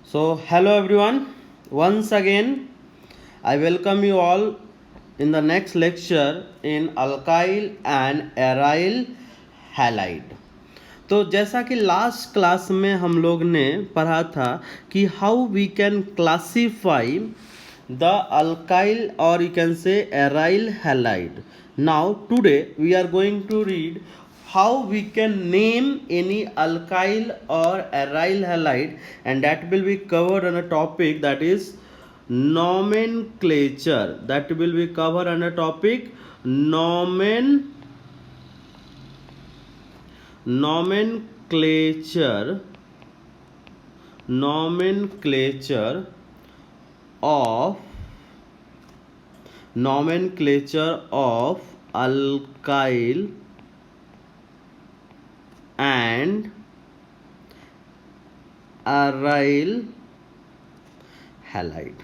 So, hello everyone. Once again, I welcome you all in the next lecture in alkyl and aryl halide. तो जैसा कि last class में हम लोग ने पढ़ा था कि how we can classify the alkyl और you can say aryl halide. Now today we are going to read how we can name any alkyl or aryl halide, and that will be covered on a topic that is nomenclature. That will be covered on a topic nomenclature of alkyl and aryl halide.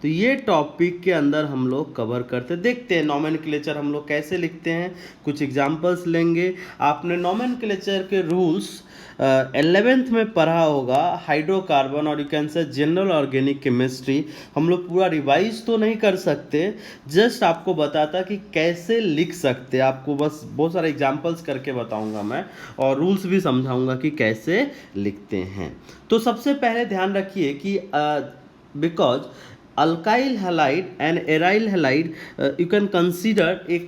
तो ये topic के अंदर हम लोग cover करते देखते हैं nomenclature हम लोग कैसे लिखते हैं. कुछ एग्जांपल्स लेंगे. आपने नॉमेनक्लेचर के रूल्स 11th में पढ़ा होगा. हाइड्रोकार्बन और यू कैन से जनरल ऑर्गेनिक केमिस्ट्री हम लोग पूरा रिवाइज तो नहीं कर सकते, जस्ट आपको बताता कि कैसे लिख सकते. आपको बस बहुत सारे एग्जांपल्स करके बताऊंगा मैं, और रूल्स भी समझाऊंगा कि कैसे लिखते हैं. तो सबसे पहले ध्यान रखिए कि because alkyl halide and aryl halide you can consider एक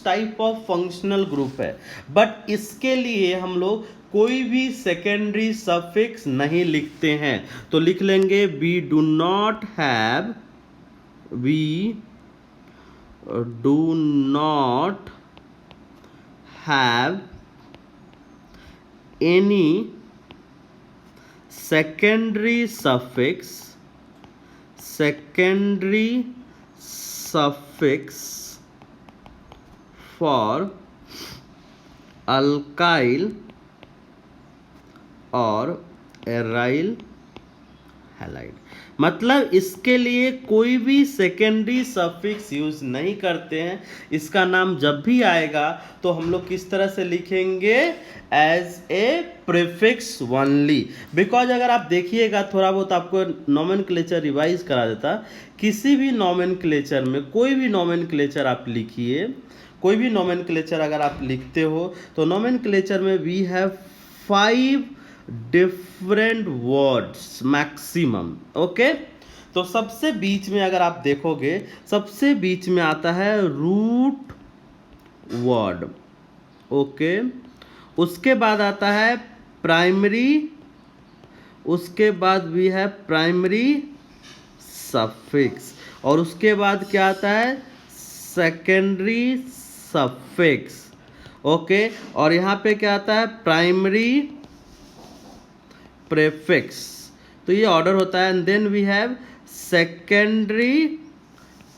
टाइप ऑफ फंक्शनल ग्रुप है, बट इसके लिए हम लोग कोई भी सेकेंडरी सफिक्स नहीं लिखते हैं. तो लिख लेंगे we do not have any secondary suffix for alkyl और aryl halide. मतलब इसके लिए कोई भी सेकेंडरी सफिक्स यूज नहीं करते हैं. इसका नाम जब भी आएगा तो हम लोग किस तरह से लिखेंगे, as a prefix only. Because अगर आप देखिएगा थोड़ा बहुत आपको नॉमेनक्लेचर रिवाइज करा देता. किसी भी नॉमेनक्लेचर में कोई भी नॉमेनक्लेचर आप लिखिए, कोई भी नॉमेनक्लेचर अगर आप लिखते हो तो नॉमेनक्लेचर में we have 5 different words maximum. Okay, तो सबसे बीच में अगर आप देखोगे सबसे बीच में आता है रूट वर्ड. ओके, उसके बाद आता है प्राइमरी, उसके बाद भी है प्राइमरी सफिक्स, और उसके बाद क्या आता है, सेकेंडरी सफिक्स. ओके, और यहाँ पे क्या आता है, प्राइमरी प्रीफिक्स. तो ये ऑर्डर होता है. And then we have secondary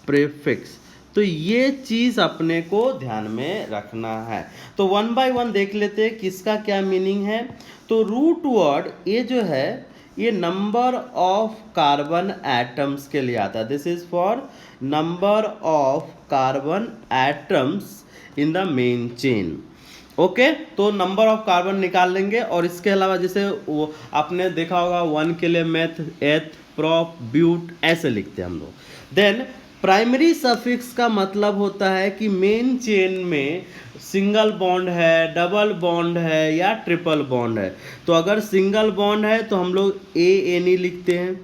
prefix. तो ये चीज अपने को ध्यान में रखना है. तो वन बाय वन देख लेते हैं किसका क्या मीनिंग है. तो रूट वर्ड ये जो है ये नंबर ऑफ कार्बन एटम्स के लिए आता है. This is for number of carbon atoms in the main chain. Okay, तो नंबर ऑफ कार्बन निकाल लेंगे. और इसके अलावा जैसे वो आपने देखा होगा 1 के लिए मेथ, एथ, प्रोप, ब्यूट ऐसे लिखते हैं हम लोग. देन प्राइमरी सफिक्स का मतलब होता है कि मेन चेन में सिंगल बॉन्ड है, डबल बॉन्ड है या ट्रिपल बॉन्ड है. तो अगर सिंगल बॉन्ड है तो हम लोग ANE लिखते हैं.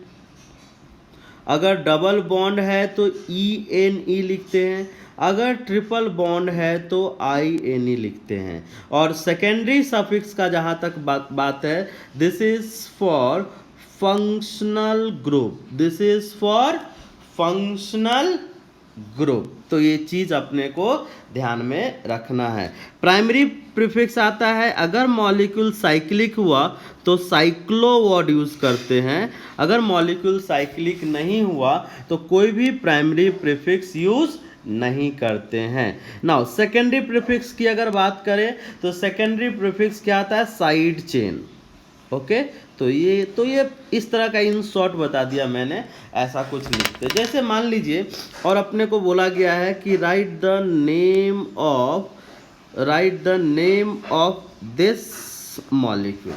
अगर डबल बॉन्ड है तो ENE लिखते हैं. अगर ट्रिपल बॉन्ड है तो INE लिखते हैं. और सेकेंडरी सफिक्स का जहाँ तक बात है, this is for functional group. This is for functional group. तो ये चीज अपने को ध्यान में रखना है. प्राइमरी प्रीफिक्स आता है अगर मॉलिक्यूल साइक्लिक हुआ तो साइक्लो वर्ड यूज करते हैं. अगर मॉलिक्यूल साइक्लिक नहीं हुआ तो कोई भी प्राइमरी प्रीफिक्स यूज नहीं करते हैं. नाउ सेकेंडरी प्रीफिक्स की अगर बात करें तो सेकेंडरी प्रीफिक्स क्या आता है, साइड चेन. ओके, तो ये इस तरह का इन शॉर्ट बता दिया मैंने. ऐसा कुछ लिखते जैसे मान लीजिए, और अपने को बोला गया है कि right the name of this molecule.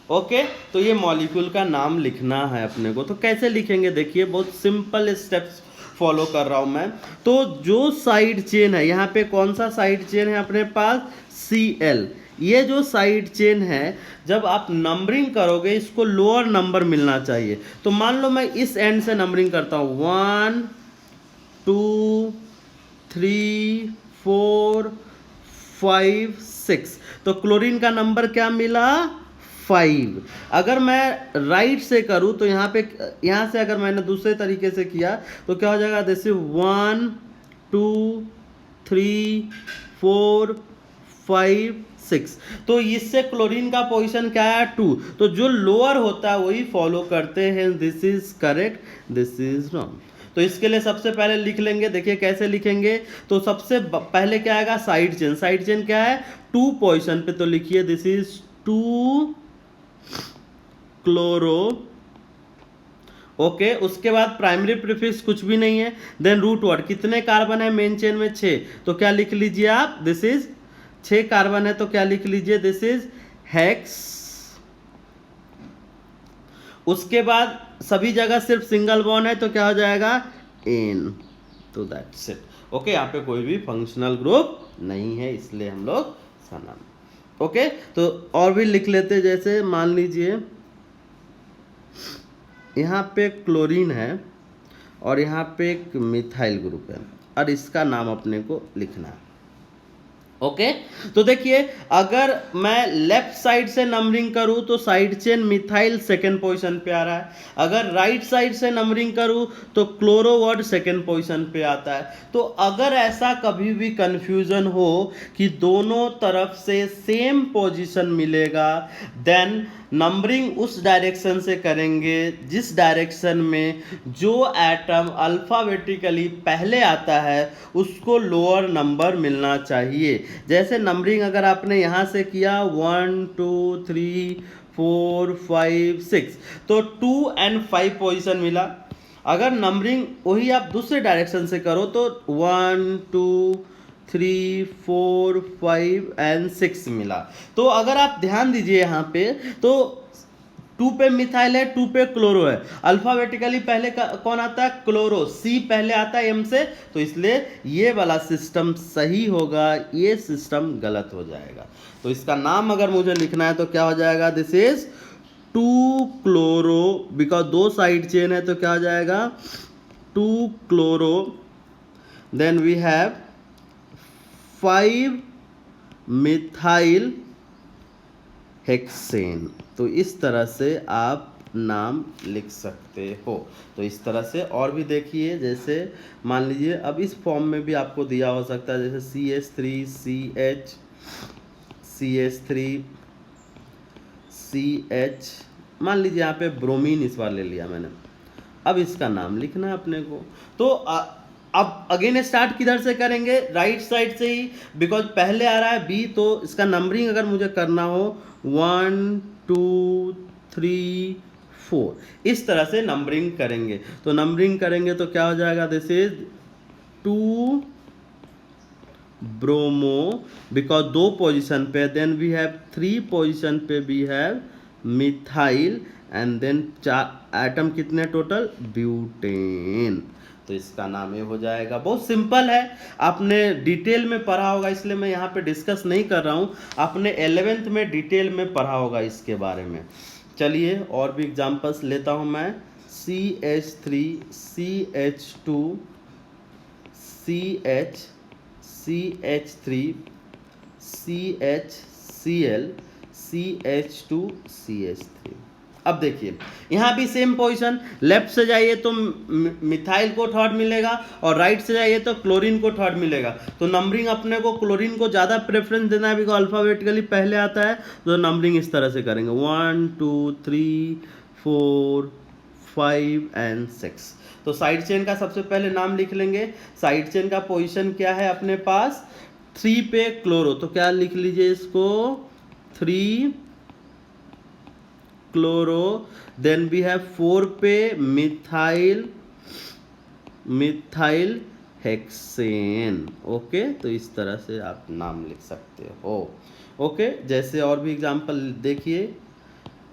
Okay, तो ये मॉलिक्यूल का नाम लिखना है अपने को। तो कैसे लिखेंगे देखिए, बहुत सिंपल स्टेप्स फॉलो कर रहा हूँ मैं। तो जो साइड चेन है, यहाँ पे कौन सा साइड चेन है अपने पास, Cl। ये जो साइड चेन है, जब आप नंबरिंग करोगे इसको लोअर नंबर मिलना चाहिए। तो मान लो मैं इस एंड से नंबरिंग करता हूँ, 1 2 3 4 5 6, तो क्लोरीन का नंबर क्या मिला, 5। अगर मैं राइट से करूं तो यहाँ से अगर मैंने दूसरे तरीके से किया तो क्या हो जाएगा, जैसे 1 2 3 4 5 6, तो इससे क्लोरीन का पोजीशन क्या है, 2। तो जो लोअर होता है वही फॉलो करते हैं, this is correct, this is wrong. तो इसके लिए सबसे पहले लिख लेंगे, देखिए कैसे लिखेंगे। तो सबसे पहले क्या आएगा, साइड चेन। साइड चेन क्या है, 2 पोजीशन पे, तो लिखिए दिस इज 2 क्लोरो। ओके, उसके बाद प्राइमरी प्रीफिक्स कुछ भी नहीं है, देन रूट वर्ड, कितने कार्बन है मेन चेन में, 6, तो क्या लिख लीजिए आप, दिस इज 6 कार्बन है, तो क्या लिख लीजिए, दिस इज हेक्स। उसके बाद सभी जगह सिर्फ सिंगल बॉन्ड है, तो क्या हो जाएगा, एन। तो दैट्स इट। ओके, यहाँ पे कोई भी फंक्शनल ग्रुप नहीं है, इसलिए हम लोग सनम। ओके, तो और भी लिख लेते, जैसे मान लीजिए यहाँ पे क्लोरीन है और यहाँ पे एक मिथाइल ग्रुप है, और इसका नाम अपने को लिखना है। ओके, तो देखिए अगर मैं लेफ्ट साइड से नंबरिंग करूं तो side chain methyl second position पे आ रहा है, अगर राइट साइड से नंबरिंग करूं तो क्लोरो वर्ड सेकेंड पोजीशन पे आता है। तो अगर ऐसा कभी भी कंफ्यूजन हो कि दोनों तरफ से सेम पोजीशन मिलेगा, देन नंबरिंग उस डायरेक्शन से करेंगे जिस डायरेक्शन में जो एटम अल्फ़ाबेटिकली पहले आता है उसको लोअर नंबर मिलना चाहिए। जैसे नंबरिंग अगर आपने यहाँ से किया 1 2 3 4 5 6, तो 2 और 5 पोजीशन मिला। अगर नंबरिंग वही आप दूसरे डायरेक्शन से करो तो 1 2 3 4 5 और 6 मिला। तो अगर आप ध्यान दीजिए यहाँ पे, तो 2 पे मिथाइल है, 2 पे क्लोरो है, अल्फाबेटिकली पहले कौन आता है, क्लोरो, सी पहले आता है एम से, तो इसलिए ये वाला सिस्टम सही होगा, ये सिस्टम गलत हो जाएगा। तो इसका नाम अगर मुझे लिखना है तो क्या हो जाएगा, this is 2 chloro, because 2 side chain है, तो क्या हो जाएगा, 2 chloro, then we have 5 methyl hexane. तो इस तरह से आप नाम लिख सकते हो। तो इस तरह से और भी देखिए, जैसे मान लीजिए अब इस फॉर्म में भी आपको दिया हो सकता है, जैसे CH3 CH CH3 CH, मान लीजिए यहाँ पे ब्रोमीन इस बार ले लिया मैंने। अब इसका नाम लिखना है अपने को। तो अब अगेन स्टार्ट किधर से करेंगे, राइट साइड से ही, बिकॉज पहले आ रहा है B, तो इसका नंबरिंग अगर मुझे करना हो 1 2 3 4, इस तरह से नंबरिंग करेंगे। तो नंबरिंग करेंगे तो क्या हो जाएगा, this is 2 bromo, because 2 position पे, देन वी हैव 3 पोजीशन पे we have methyl, and then 4 atom कितने टोटल, ब्यूटेन। तो इसका नाम ये हो जाएगा। बहुत सिंपल है, आपने डिटेल में पढ़ा होगा, इसलिए मैं यहाँ पे डिस्कस नहीं कर रहा हूँ, आपने 11th में डिटेल में पढ़ा होगा इसके बारे में। चलिए और भी एग्जांपल्स लेता हूँ मैं, CH3 CH2 CH CH3 CHCl CH2 CH3। अब देखिए यहाँ भी सेम पोजीशन, लेफ्ट से जाइए तो मिथाइल को थर्ड मिलेगा और राइट से जाइए तो क्लोरीन को थर्ड मिलेगा। तो नंबरिंग अपने को क्लोरीन को ज़्यादा प्रेफरेंस देना है, बिकॉज अल्फ़ाबेटिकली पहले आता है। तो नंबरिंग इस तरह से करेंगे 1 2 3 4 5 और 6। तो साइड चेन का सबसे पहले नाम लिख लेंगे। साइड चेन का पोजीशन क्या है अपने पास, 3 पे क्लोरो, तो क्या लिख लीजिए इसको, 3 क्लोरो, देन वी हैव 4 पे मिथाइल हेक्सेन। ओके, तो इस तरह से आप नाम लिख सकते हो। ओके, जैसे और भी एग्जांपल देखिए,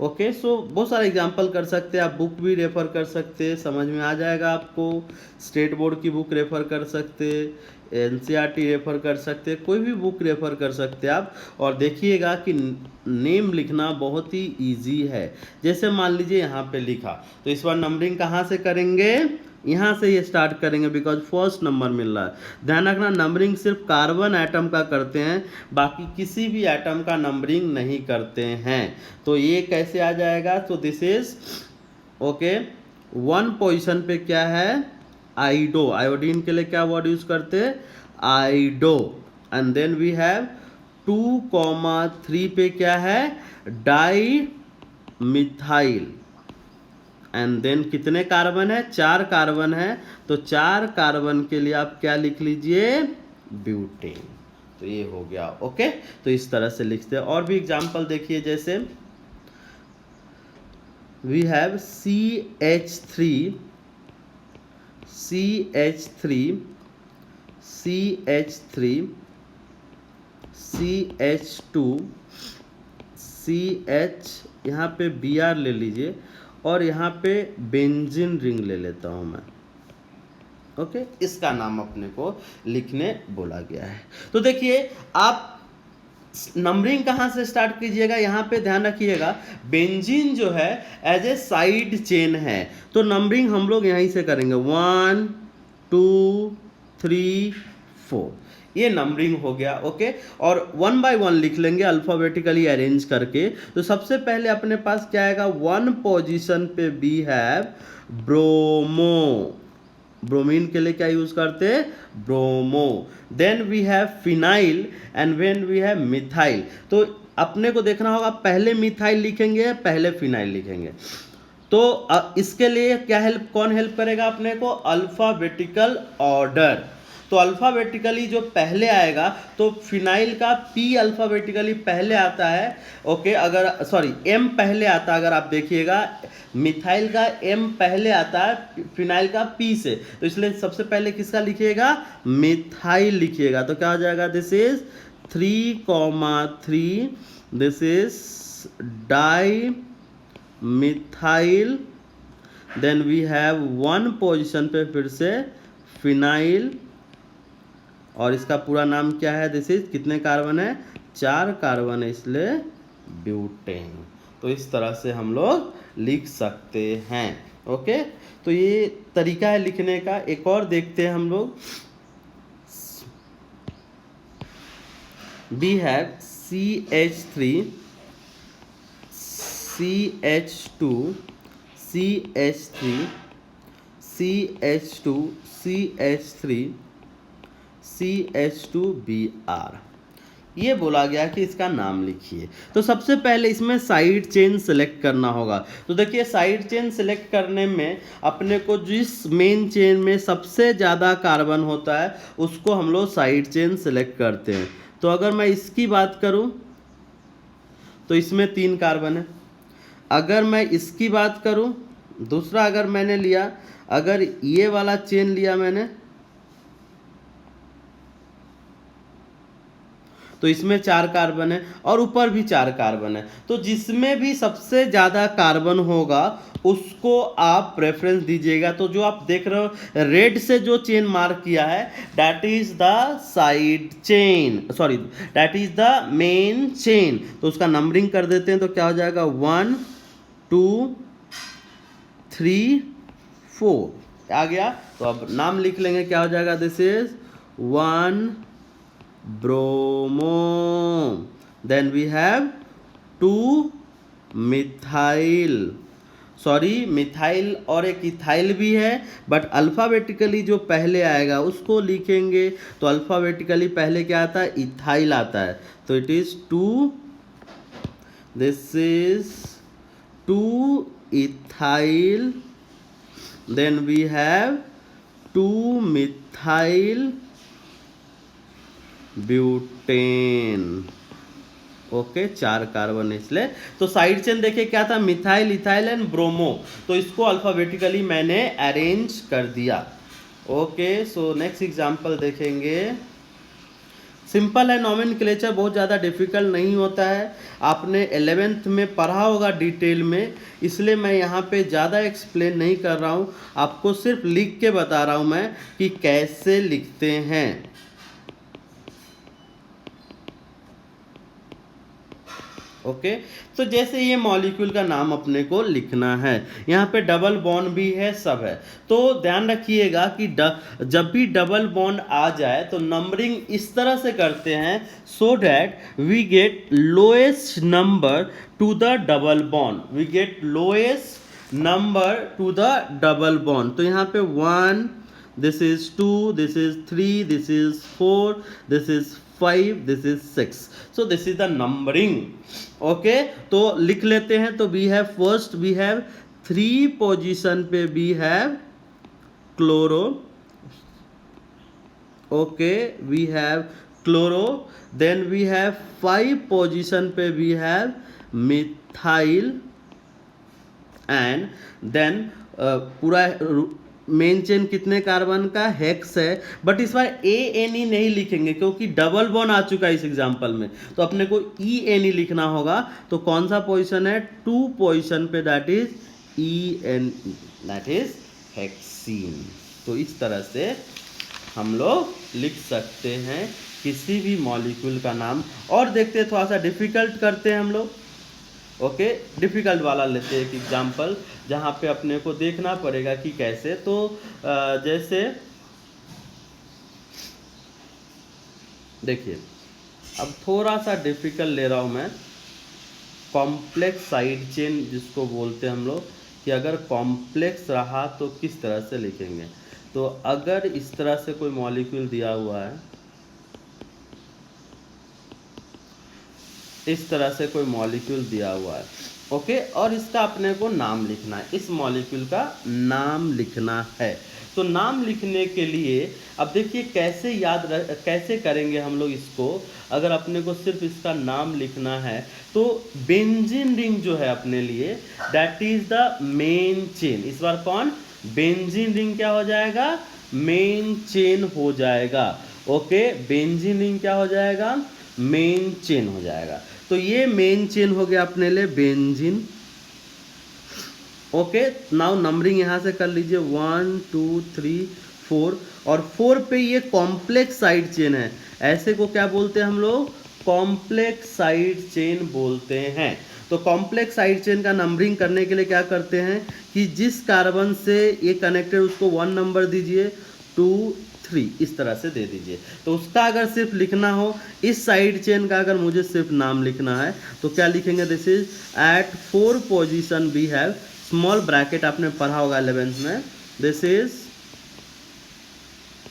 ओके, सो बहुत सारे एग्जांपल कर सकते हैं आप, बुक भी रेफर कर सकते हैं, समझ में आ जाएगा आपको। स्टेट बोर्ड की बुक रेफर कर सकते, एनसीईआरटी रेफर कर सकते, कोई भी बुक रेफर कर सकते आप। और देखिएगा कि नेम लिखना बहुत ही इजी है। जैसे मान लीजिए यहाँ पे लिखा, तो इस बार नंबरिंग कहाँ से करेंगे, यहाँ से ये स्टार्ट करेंगे, बिकॉज फर्स्ट नंबर मिल रहा है। ध्यान रखना नंबरिंग सिर्फ कार्बन एटम का करते हैं, बाकी किसी भी एटम का नंबरिंग नहीं करते हैं। तो ये कैसे आ जाएगा, तो दिस इज ओके, 1 पोजीशन पे क्या है, आइडो, आयोडीन के लिए क्या वर्ड यूज करते हैं, आइडो। एंड देन वी हैव 2,3 पे क्या है, डाई मिथाइल। एंड देन कितने कार्बन है, 4 कार्बन है, तो 4 कार्बन के लिए आप क्या लिख लीजिए, ब्यूटेन। तो ये हो गया। ओके, तो इस तरह से लिखते हैं। और भी एग्जांपल देखिए, जैसे we have CH3 CH3 CH3 CH2 CH, यहाँ पे Br ले लीजिए, और यहाँ पे बेंजीन रिंग ले लेता हूँ मैं। ओके, इसका नाम अपने को लिखने बोला गया है। तो देखिए आप नंबरिंग कहाँ से स्टार्ट कीजिएगा, यहाँ पे ध्यान रखिएगा, बेंजीन जो है एज ए साइड चेन है, तो नंबरिंग हम लोग यहीं से करेंगे, 1 2 3 4, ये नंबरिंग हो गया। ओके, और 1 बाय 1 लिख लेंगे अल्फाबेटिकली अरेंज करके। तो सबसे पहले अपने पास क्या आएगा, 1 पोजीशन पे वी हैव ब्रोमो, ब्रोमीन के लिए क्या यूज करते हैं, bromo. Then we have phenyl and when we have methyl. तो अपने को देखना होगा पहले मिथाइल लिखेंगे पहले फिनाइल लिखेंगे। तो इसके लिए क्या हेल्प, कौन हेल्प करेगा अपने को, अल्फाबेटिकल ऑर्डर। तो अल्फाबेटिकली जो पहले आएगा, तो फिनाइल का पी अल्फाबेटिकली पहले आता है। ओके, अगर सॉरी एम पहले आता है, अगर आप देखिएगा मिथाइल का एम पहले आता है, फिनाइल का पी से, तो इसलिए सबसे पहले किसका लिखिएगा, मिथाइल लिखिएगा। तो क्या हो जाएगा, this is 3,3, this is dimethyl. Then we have 1 position पे फिर से फिनाइल, और इसका पूरा नाम क्या है, दिस इज, कितने कार्बन है, 4 कार्बन है, इसलिए ब्यूटेन। तो इस तरह से हम लोग लिख सकते हैं। ओके, तो ये तरीका है लिखने का। एक और देखते हैं हम लोग, we have CH3 CH2 CH3 CH2 CH3 CH2Br, ये बोला गया कि इसका नाम लिखिए। तो सबसे पहले इसमें साइड चेन सेलेक्ट करना होगा। तो देखिए साइड चेन सेलेक्ट करने में अपने को जिस मेन चेन में सबसे ज़्यादा कार्बन होता है उसको हम लोग साइड चेन सेलेक्ट करते हैं। तो अगर मैं इसकी बात करूं तो इसमें 3 कार्बन है। अगर मैं इसकी बात करूं, दूसरा अगर मैंने लिया, अगर ये वाला चेन लिया मैंने, तो इसमें 4 कार्बन है और ऊपर भी 4 कार्बन है। तो जिसमें भी सबसे ज़्यादा कार्बन होगा उसको आप प्रेफरेंस दीजिएगा। तो जो आप देख रहे हो रेड से जो चेन मार्क किया है, that is the side chain, sorry that is the main chain. तो उसका नंबरिंग कर देते हैं, तो क्या हो जाएगा, 1 2 3 4 आ गया। तो अब नाम लिख लेंगे, क्या हो जाएगा, this is 1 bromo. Then we have 2 methyl, sorry methyl और एक इथाइल भी है, बट अल्फ़ाबेटिकली जो पहले आएगा उसको लिखेंगे। तो अल्फ़ाबेटिकली पहले क्या आता है, इथाइल आता है। तो it is 2, this is 2 ethyl. Then we have 2 methyl butane. Okay, 4 carbon इसलिए। तो साइड चेन देखिए क्या था, मिथाइल इथाइल एंड ब्रोमो। तो इसको अल्फाबेटिकली मैंने अरेंज कर दिया। ओके, सो नेक्स्ट एग्जांपल देखेंगे, सिंपल है, नॉमेनक्लेचर बहुत ज़्यादा डिफिकल्ट नहीं होता है, आपने 11th में पढ़ा होगा डिटेल में, इसलिए मैं यहाँ पे ज़्यादा एक्सप्लेन नहीं कर रहा हूँ, आपको सिर्फ लिख के बता रहा हूँ मैं कि कैसे लिखते हैं। ओके तो जैसे ये मॉलिक्यूल का नाम अपने को लिखना है, यहाँ पे डबल बॉन्ड भी है, सब है, तो ध्यान रखिएगा कि जब भी डबल बॉन्ड आ जाए तो नंबरिंग इस तरह से करते हैं so that we get lowest number to the double bond, we get lowest number to the double bond. तो यहाँ पे 1, this is 2, this is 3, this is 4, this is 5, this is 6, so this is the numbering. Okay तो लिख लेते हैं। तो we have first, we have 3 position पे we have chloro, okay we have chloro, then we have 5 position पे we have methyl, and then पूरा main chain कितने carbon का, हेक्स है, बट इस बार ANE नहीं लिखेंगे क्योंकि डबल बॉन्ड आ चुका है इस एग्जांपल में, तो अपने को ENE लिखना होगा। तो कौन सा पोजीशन है, 2 पोजीशन पे, that is ENE, that is hexene. तो इस तरह से हम लोग लिख सकते हैं किसी भी मॉलिक्यूल का नाम। और देखते हैं, थोड़ा सा डिफिकल्ट करते हैं हम लोग। ओके डिफ़िकल्ट वाला लेते हैं एक एग्जांपल, जहाँ पे अपने को देखना पड़ेगा कि कैसे। तो जैसे देखिए, अब थोड़ा सा डिफ़िकल्ट ले रहा हूँ मैं, कॉम्प्लेक्स साइड चेन जिसको बोलते हैं हम लोग, कि अगर कॉम्प्लेक्स रहा तो किस तरह से लिखेंगे। तो अगर इस तरह से कोई मॉलिक्यूल दिया हुआ है, इस तरह से कोई मॉलिक्यूल दिया हुआ है, ओके, और इसका अपने को नाम लिखना है, इस मॉलिक्यूल का नाम लिखना है। तो नाम लिखने के लिए अब देखिए कैसे कैसे करेंगे हम लोग इसको। अगर अपने को सिर्फ इसका नाम लिखना है तो बेंजीन रिंग जो है अपने लिए, that is the main chain. इस बार कौन, बेंजीन रिंग क्या हो जाएगा, मेन चेन हो जाएगा। ओके बेंजीन रिंग क्या हो जाएगा, मेन चेन हो जाएगा। तो ये मेन चेन हो गया अपने लिए बेंजीन। ओके नाउ नंबरिंग यहाँ से कर लीजिए 1 2 3 4, और 4 पे ये कॉम्प्लेक्स साइड चेन है, ऐसे को क्या बोलते हैं हम लोग, कॉम्प्लेक्स साइड चेन बोलते हैं। तो कॉम्प्लेक्स साइड चेन का नंबरिंग करने के लिए क्या करते हैं कि जिस कार्बन से ये कनेक्टेड उसको 1 नंबर दीजिए, 2 3 इस तरह से दे दीजिए। तो उसका अगर सिर्फ लिखना हो, इस साइड चेन का अगर मुझे सिर्फ नाम लिखना है तो क्या लिखेंगे, this is at 4 position we have, small bracket आपने पढ़ा होगा 11th में, this is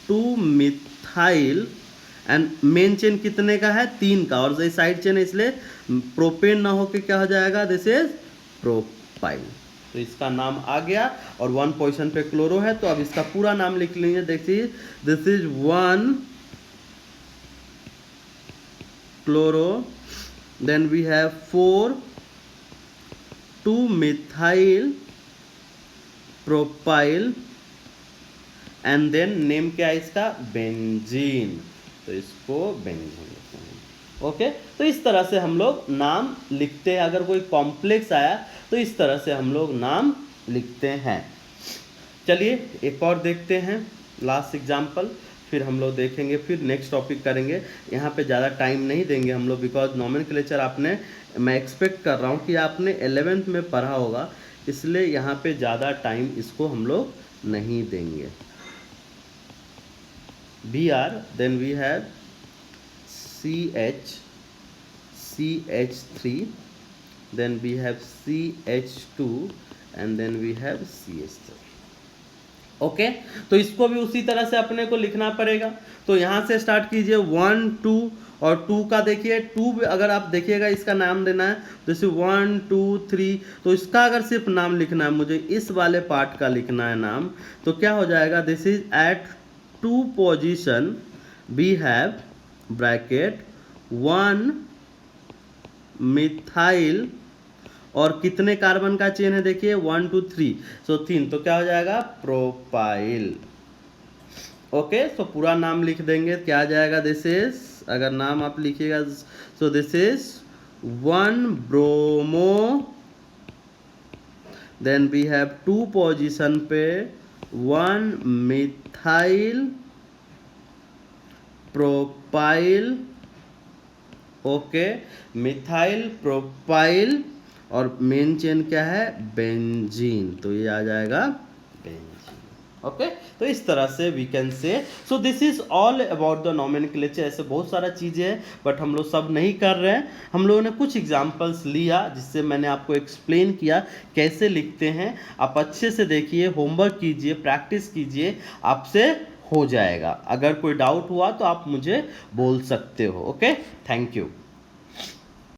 2 methyl, and main chain कितने का है, 3 का, और साइड चेन इसलिए प्रोपेन ना होके क्या हो जाएगा, दिस इज प्रोपाइल। तो इसका नाम आ गया, और 1 पोजीशन पे क्लोरो है, तो अब इसका पूरा नाम लिख लेंगे। देखिए this is 1 chloro, then we have 4 2 methyl propyl, and then name क्या है इसका, बेंजीन। तो इसको बेंजीन लिखते हैं। ओके तो इस तरह से हम लोग नाम लिखते हैं। अगर कोई कॉम्प्लेक्स आया तो इस तरह से हम लोग नाम लिखते हैं। चलिए एक और देखते हैं, लास्ट एग्जाम्पल, फिर हम लोग देखेंगे, फिर नेक्स्ट टॉपिक करेंगे। यहाँ पे ज़्यादा टाइम नहीं देंगे हम लोग, बिकॉज नॉमेनक्लेचर आपने, मैं एक्सपेक्ट कर रहा हूँ कि आपने 11th में पढ़ा होगा, इसलिए यहाँ पे ज़्यादा टाइम इसको हम लोग नहीं देंगे। Br, then we have CH3, then we have CH2, and then we have CH3। Okay तो इसको भी उसी तरह से अपने को लिखना पड़ेगा। तो यहाँ से स्टार्ट कीजिए 1 2, और 2 का देखिए 2 अगर आप देखिएगा इसका नाम देना है, जैसे 1 2 3, तो इसका अगर सिर्फ नाम लिखना है, मुझे इस वाले पार्ट का लिखना है नाम, तो क्या हो जाएगा, this is at 2 position we have bracket 1 methyl, और कितने कार्बन का चेन है, देखिए 1 2 3, सो 3, तो क्या हो जाएगा, प्रोपाइल। ओके तो पूरा नाम लिख देंगे, क्या आ जाएगा, दिस इज अगर नाम आप लिखिएगा, so this is 1 bromo, then we have 2 position पे 1 methyl propyl, okay, methyl propyl, और मेन चेन क्या है, बेंजीन, तो ये आ जाएगा बेंजीन। ओके, तो इस तरह से we can say, so this is all about the nomenclature. ऐसे बहुत सारा चीज़ें हैं बट हम लोग सब नहीं कर रहे हैं, हम लोगों ने कुछ एग्जांपल्स लिया जिससे मैंने आपको एक्सप्लेन किया कैसे लिखते हैं। आप अच्छे से देखिए, होमवर्क कीजिए, प्रैक्टिस कीजिए, आपसे हो जाएगा। अगर कोई डाउट हुआ तो आप मुझे बोल सकते हो। Okay, thank you.